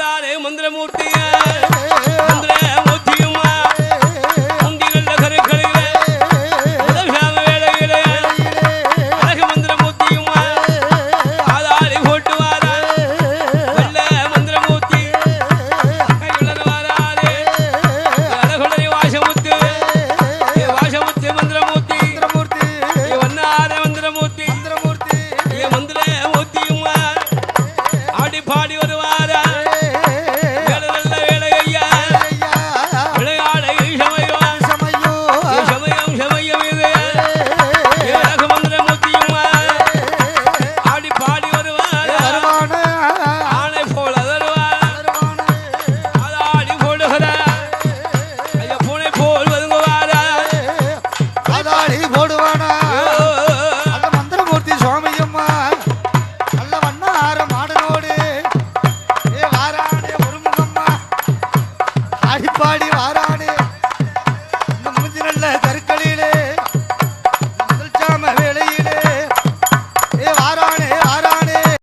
வாராரே மந்திரமூர்த்திய மந்திரமூர்த்தியுமா முந்திகள கருக்களிலே முதல்சாம வேளையிலே அழகு மந்திரமூர்த்தியுமா ஆதாரி போட்டு வாரா வெள்ள மந்திரமூர்த்தி கையுடன் வாராரே அழகுடனே வாசமுத்து வாசமுத்து மந்திரமூர்த்தி வண்ணார மந்திரமூர்த்தி மந்திரமூர்த்தியுமா ஆடி பாடி வருவாரா நல்ல வேலையா விளையாட சமயம் சமயம் இது அழகு மந்திரமூர்த்தியுமா ஆடி பாடி வருவாரா ஆணை போல ஆடி போடுகிறா ஐயா பூனை போல் வருங்குவாரா ஆதாடி போடுவானா அந்த மந்திரமூர்த்தி சுவாமியம்மா நல்ல வண்ணார மாடனோடு வாரானே ஒரு முகம்மா அடிப்பாடி வாரானே